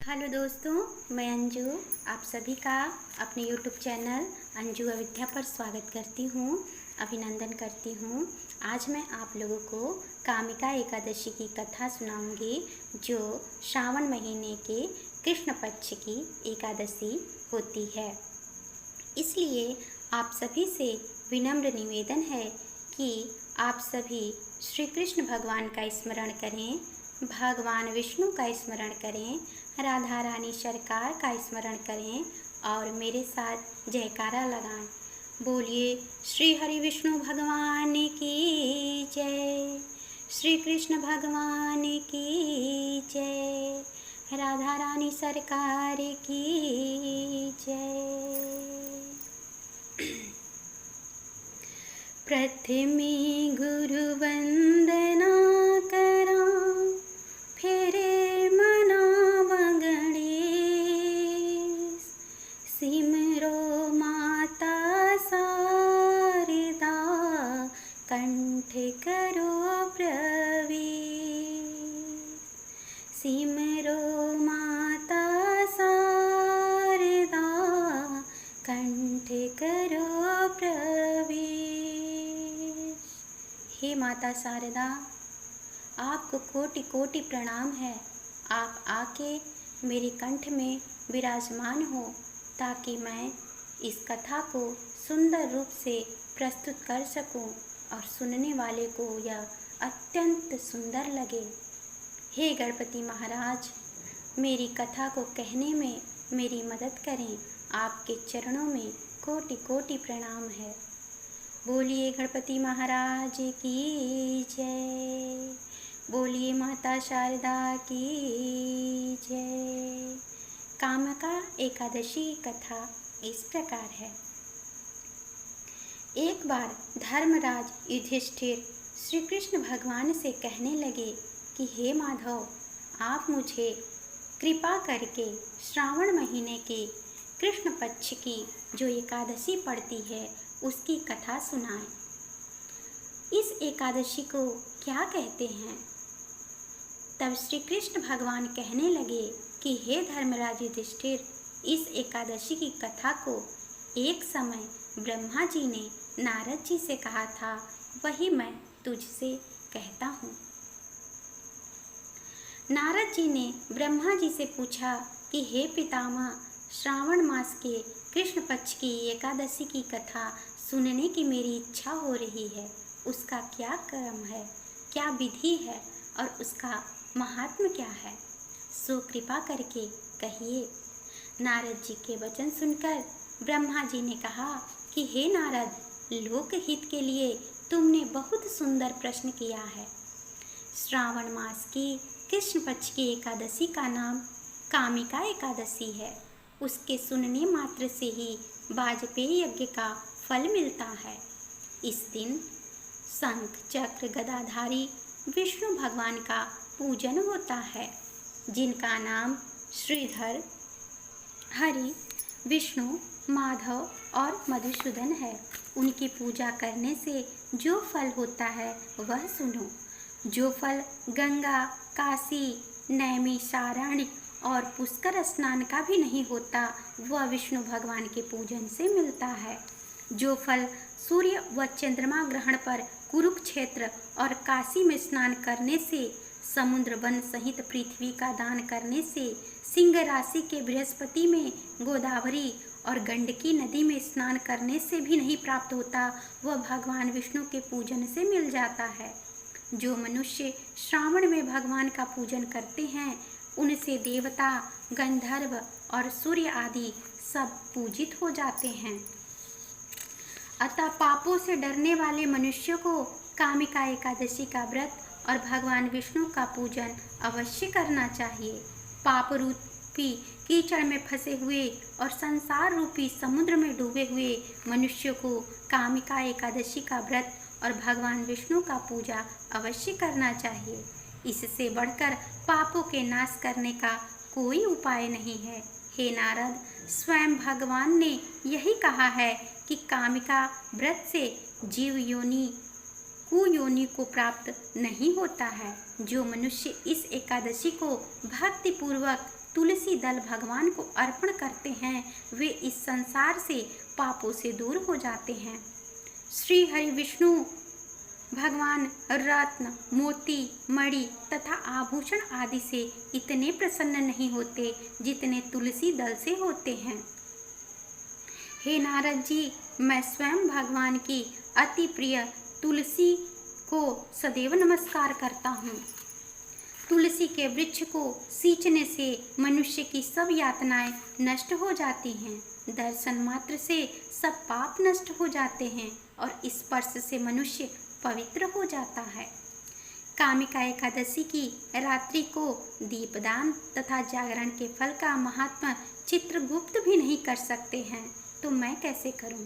Hello दोस्तों, मैं अंजू आप सभी का अपने यूट्यूब चैनल अंजू अविद्या पर स्वागत करती हूँ, अभिनंदन करती हूँ। आज मैं आप लोगों को कामिका एकादशी की कथा सुनाऊंगी, जो श्रावण महीने के कृष्ण पक्ष की एकादशी होती है। इसलिए आप सभी से विनम्र निवेदन है कि आप सभी श्री कृष्ण भगवान का स्मरण करें, भगवान विष्णु का स्मरण करें, राधा रानी सरकार का स्मरण करें और मेरे साथ जयकारा लगाएं। बोलिए श्री हरि विष्णु भगवान की जय, श्री कृष्ण भगवान की जय, राधा रानी सरकार की जय। प्रथमे गुरु वंदना करा, फेरे मनाव गणेश, सिमरो माता शारदा, कंठ करो प्रवेश। सिमरो माता शारदा, कंठ करो प्रवेश। हे माता शारदा, आपको कोटि कोटि प्रणाम है। आप आके मेरे कंठ में विराजमान हो ताकि मैं इस कथा को सुंदर रूप से प्रस्तुत कर सकूं और सुनने वाले को यह अत्यंत सुंदर लगे। हे गणपति महाराज, मेरी कथा को कहने में मेरी मदद करें। आपके चरणों में कोटि कोटि प्रणाम है। बोलिए गणपति महाराज की जय, बोलिए माता शारदा की जय। कामिका एकादशी कथा इस प्रकार है। एक बार धर्मराज युधिष्ठिर श्री कृष्ण भगवान से कहने लगे कि हे माधव, आप मुझे कृपा करके श्रावण महीने के कृष्ण पक्ष की जो एकादशी पड़ती है उसकी कथा सुनाएं। इस एकादशी को क्या कहते हैं? तब श्री कृष्ण भगवान कहने लगे कि हे धर्मराज युधिष्ठिर, इस एकादशी की कथा को एक समय ब्रह्मा जी ने नारद जी से कहा था, वही मैं तुझसे कहता हूँ। नारद जी ने ब्रह्मा जी से पूछा कि हे पितामह, श्रावण मास के कृष्ण पक्ष की एकादशी की कथा सुनने की मेरी इच्छा हो रही है। उसका क्या क्रम है, क्या विधि है और उसका महात्म्य क्या है, सो कृपा करके कहिए। नारद जी के वचन सुनकर ब्रह्मा जी ने कहा कि हे नारद, लोकहित के लिए तुमने बहुत सुंदर प्रश्न किया है। श्रावण मास की कृष्ण पक्ष की एकादशी का नाम कामिका एकादशी है। उसके सुनने मात्र से ही वाजपेयी यज्ञ का फल मिलता है। इस दिन शंख चक्र गदाधारी विष्णु भगवान का पूजन होता है, जिनका नाम श्रीधर, हरि, विष्णु, माधव और मधुसूदन है। उनकी पूजा करने से जो फल होता है वह सुनो। जो फल गंगा, काशी, नैमिषारण्य और पुष्कर स्नान का भी नहीं होता, वह विष्णु भगवान के पूजन से मिलता है। जो फल सूर्य व चंद्रमा ग्रहण पर कुरुक्षेत्र और काशी में स्नान करने से, समुद्र वन सहित पृथ्वी का दान करने से, सिंह राशि के बृहस्पति में गोदावरी और गंडकी नदी में स्नान करने से भी नहीं प्राप्त होता, वह भगवान विष्णु के पूजन से मिल जाता है। जो मनुष्य श्रावण में भगवान का पूजन करते हैं, उनसे देवता, गंधर्व और सूर्य आदि सब पूजित हो जाते हैं। अतः पापों से डरने वाले मनुष्य को कामिका एकादशी का व्रत और भगवान विष्णु का पूजन अवश्य करना चाहिए। पाप रूपी कीचड़ में फंसे हुए और संसार रूपी समुद्र में डूबे हुए मनुष्य को कामिका एकादशी का व्रत और भगवान विष्णु का पूजा अवश्य करना चाहिए। इससे बढ़कर पापों के नाश करने का कोई उपाय नहीं है। हे नारद, स्वयं भगवान ने यही कहा है कि कामिका व्रत से जीव योनि कुयोनि को प्राप्त नहीं होता है। जो मनुष्य इस एकादशी को भक्ति पूर्वक तुलसी दल भगवान को अर्पण करते हैं वे इस संसार से पापों से दूर हो जाते हैं। श्री हरि विष्णु भगवान रत्न, मोती, मणि तथा आभूषण आदि से इतने प्रसन्न नहीं होते जितने तुलसी दल से होते हैं। हे नारद जी, मैं स्वयं भगवान की अति प्रिय तुलसी को सदैव नमस्कार करता हूँ। तुलसी के वृक्ष को सींचने से मनुष्य की सब यातनाएं नष्ट हो जाती हैं। दर्शन मात्र से सब पाप नष्ट हो जाते हैं और स्पर्श से मनुष्य पवित्र हो जाता है। कामिका एकादशी की रात्रि को दीपदान तथा जागरण के फल का महात्मा चित्रगुप्त भी नहीं कर सकते हैं, तो मैं कैसे करूं?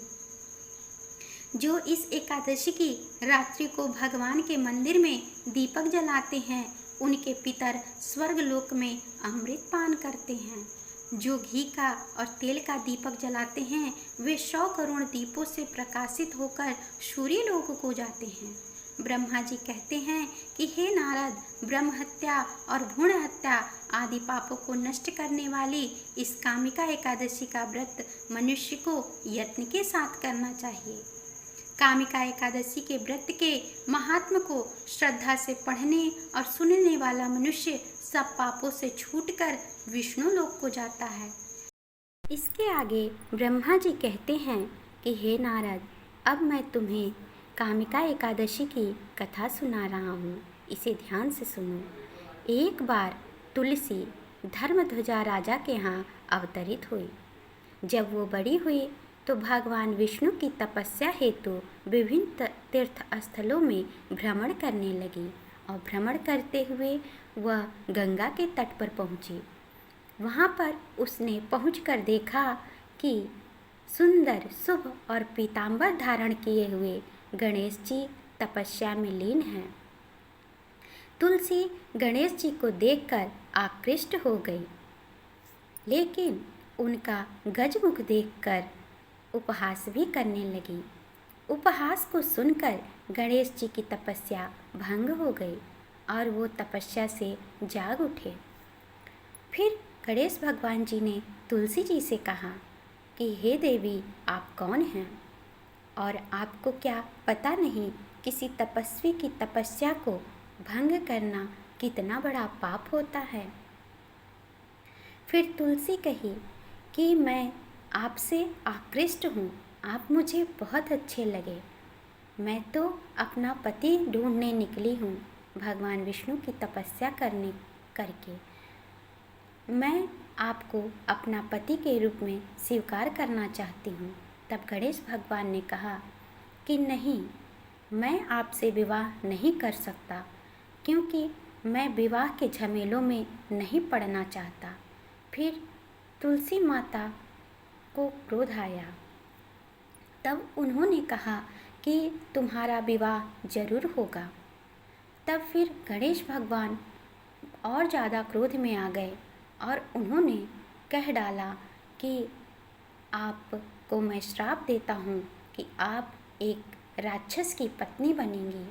जो इस एकादशी की रात्रि को भगवान के मंदिर में दीपक जलाते हैं उनके पितर स्वर्ग लोक में अमृत पान करते हैं। जो घी का और तेल का दीपक जलाते हैं वे 100 करोड़ दीपों से प्रकाशित होकर सूर्य लोक को जाते हैं। ब्रह्मा जी कहते हैं कि हे नारद, ब्रह्म हत्या और भ्रूण हत्या आदि पापों को नष्ट करने वाली इस कामिका एकादशी का व्रत मनुष्य को यत्न के साथ करना चाहिए। कामिका एकादशी के व्रत के महात्म को श्रद्धा से पढ़ने और सुनने वाला मनुष्य सब पापों से छूटकर विष्णु लोक को जाता है। इसके आगे ब्रह्मा जी कहते हैं कि हे नारद, अब मैं तुम्हें कामिका एकादशी की कथा सुना रहा हूँ, इसे ध्यान से सुनो। एक बार तुलसी धर्मध्वजा राजा के यहाँ अवतरित हुई। जब वो बड़ी हुई तो भगवान विष्णु की तपस्या हेतु विभिन्न तीर्थ स्थलों में भ्रमण करने लगी और भ्रमण करते हुए वह गंगा के तट पर पहुंची। वहां पर उसने पहुंचकर देखा कि सुंदर, शुभ और पीतांबर धारण किए हुए गणेश जी तपस्या में लीन हैं। तुलसी गणेश जी को देखकर आकृष्ट हो गई, लेकिन उनका गजमुख देखकर उपहास भी करने लगी। उपहास को सुनकर गणेश जी की तपस्या भंग हो गई और वो तपस्या से जाग उठे। फिर गणेश भगवान जी ने तुलसी जी से कहा कि हे देवी, आप कौन हैं और आपको क्या पता नहीं किसी तपस्वी की तपस्या को भंग करना कितना बड़ा पाप होता है। फिर तुलसी कही कि मैं आपसे आकृष्ट हूँ, आप मुझे बहुत अच्छे लगे। मैं तो अपना पति ढूंढने निकली हूँ भगवान विष्णु की तपस्या करके। मैं आपको अपना पति के रूप में स्वीकार करना चाहती हूँ। तब गणेश भगवान ने कहा कि नहीं, मैं आपसे विवाह नहीं कर सकता, क्योंकि मैं विवाह के झमेलों में नहीं पड़ना चाहता। फिर तुलसी माता को क्रोध आया। तब उन्होंने कहा कि तुम्हारा विवाह जरूर होगा। तब फिर गणेश भगवान और ज़्यादा क्रोध में आ गए और उन्होंने कह डाला कि आपको मैं श्राप देता हूँ कि आप एक राक्षस की पत्नी बनेंगी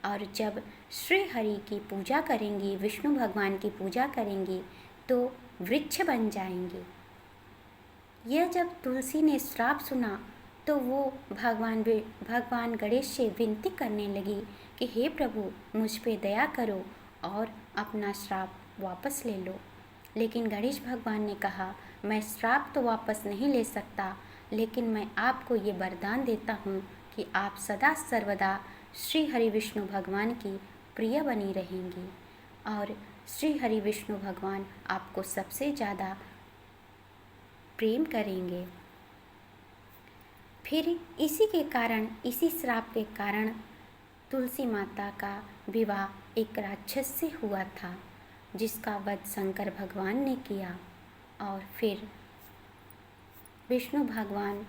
और जब श्री हरि की पूजा करेंगी, विष्णु भगवान की पूजा करेंगी तो वृक्ष बन जाएंगी। यह जब तुलसी ने श्राप सुना तो वो भगवान गणेश से विनती करने लगी कि हे प्रभु, मुझ पे दया करो और अपना श्राप वापस ले लो। लेकिन गणेश भगवान ने कहा, मैं श्राप तो वापस नहीं ले सकता, लेकिन मैं आपको ये वरदान देता हूँ कि आप सदा सर्वदा श्री हरि विष्णु भगवान की प्रिय बनी रहेंगी और श्री हरि विष्णु भगवान आपको सबसे ज़्यादा प्रेम करेंगे। फिर इसी के कारण, इसी श्राप के कारण तुलसी माता का विवाह एक राक्षस से हुआ था, जिसका वध शंकर भगवान ने किया और फिर विष्णु भगवान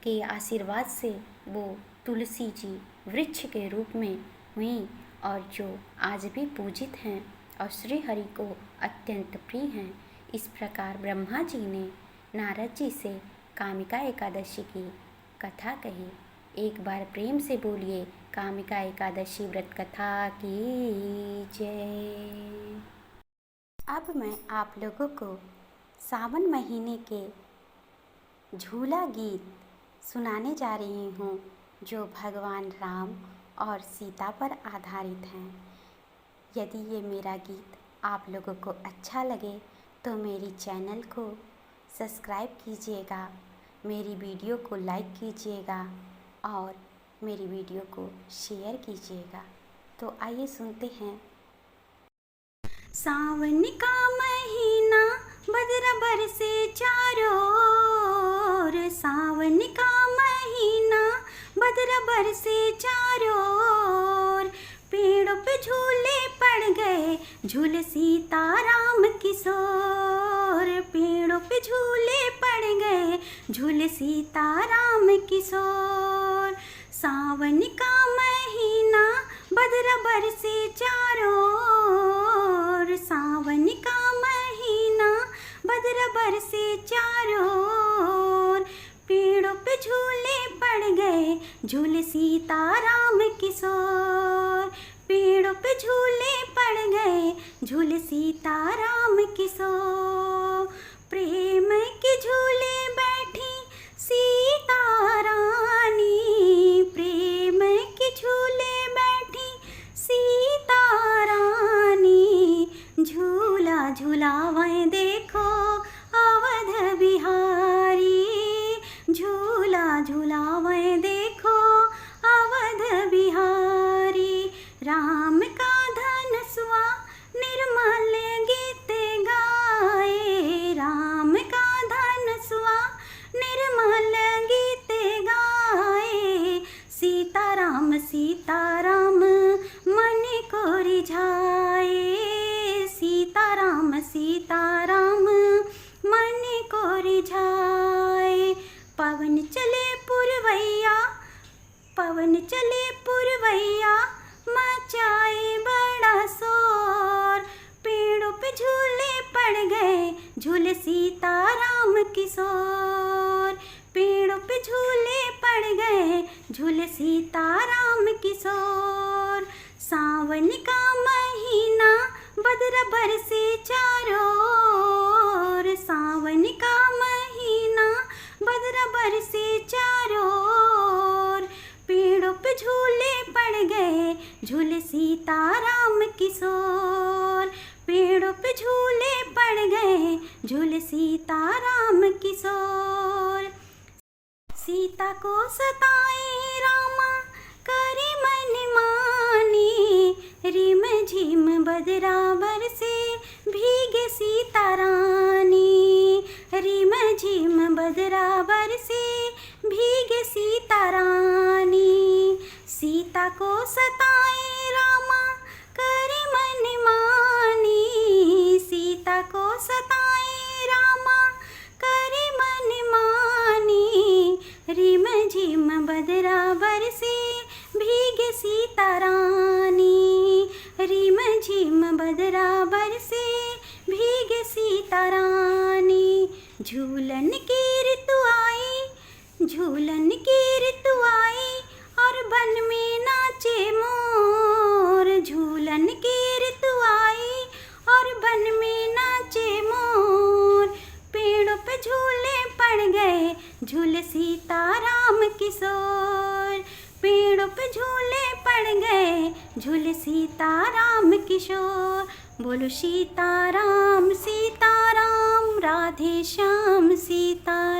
के आशीर्वाद से वो तुलसी जी वृक्ष के रूप में हुई और जो आज भी पूजित हैं और श्री हरि को अत्यंत प्रिय हैं। इस प्रकार ब्रह्मा जी ने नारद जी से कामिका एकादशी की कथा कही। एक बार प्रेम से बोलिए, कामिका एकादशी व्रत कथा की जय। अब मैं आप लोगों को सावन महीने के झूला गीत सुनाने जा रही हूँ, जो भगवान राम और सीता पर आधारित हैं। यदि ये मेरा गीत आप लोगों को अच्छा लगे तो मेरी चैनल को सब्सक्राइब कीजिएगा, मेरी वीडियो को लाइक कीजिएगा और मेरी वीडियो को शेयर कीजिएगा। तो आइए सुनते हैं। सावन का महीना बदरा बरसे चारों ओर, सावन का महीना बदरा बरसे चारों ओर, पेड़ों पे झूले पड़ गए झूले सीताराम किशोर, पेड़ों पे झूले पड़ गए झूले सीताराम किशोर। सावन का महीना बदरा बरसे चारों ओर, सावन का महीना बदरा बरसे चारों ओर, पेड़ों पे झूले पड़ गए झूले सीताराम किशोर, पेड़ों पे झूले पड़ गए झूले सीताराम किशोर। प्रेम के झूले बैठी सीता रानी, प्रेम के झूले बैठी सीता रानी, झूला झूलावें देखो अवध बिहारी, झूला झूलावें देखो अवध बिहारी। राम का धनुषवा निर्मल गीत गाए, राम का धनुषवा निर्मल गीत गाए, सीताराम सीताराम मन को रिझाए, सीताराम सीताराम मन को रिझाए। पवन चले पुरवैया, पवन चले पुरवैया मचाए बड़ा शोर, पेड़ों पे झूले पड़ गए झूले सीताराम किशोर, पेड़ों पे झूले पड़ गए झूले सीताराम किशोर। सावन का महीना बदरा बरसे चारों ओर, सावन का महीना बदरा बरसे चारों ओर, पेड़ों पे झूले पड़ गए झूले सीताराम किशोर, पेड़ों पे झूले पड़ गए झूले सीताराम किशोर। सीता को सताए रामा करे मनमानी, रिम झिम बदरा बरसे भीगे सीता रानी, रिम झिम बदरा बरसे भीगे सीता रानी। सीता को सताए रामा करे मनमानी, सीता को सताए रामा करे मनमानी, रिम झिम बदरा बरसे भीगे सीता रानी, रिम झिम बदरा बरसे भीगे सीता रानी। झूलन की ऋतु आई, झूलन की ऋतु आई और बन में नाचे मोर, झूलन की ऋतु आई और बन में नाचे मोर, पेड़ों पे झूले पड़ गए झूले सीताराम किशोर, पेड़ों पे झूले पड़ गए झूले सीताराम किशोर। बोलो सीताराम सीताराम, राधे श्याम सीता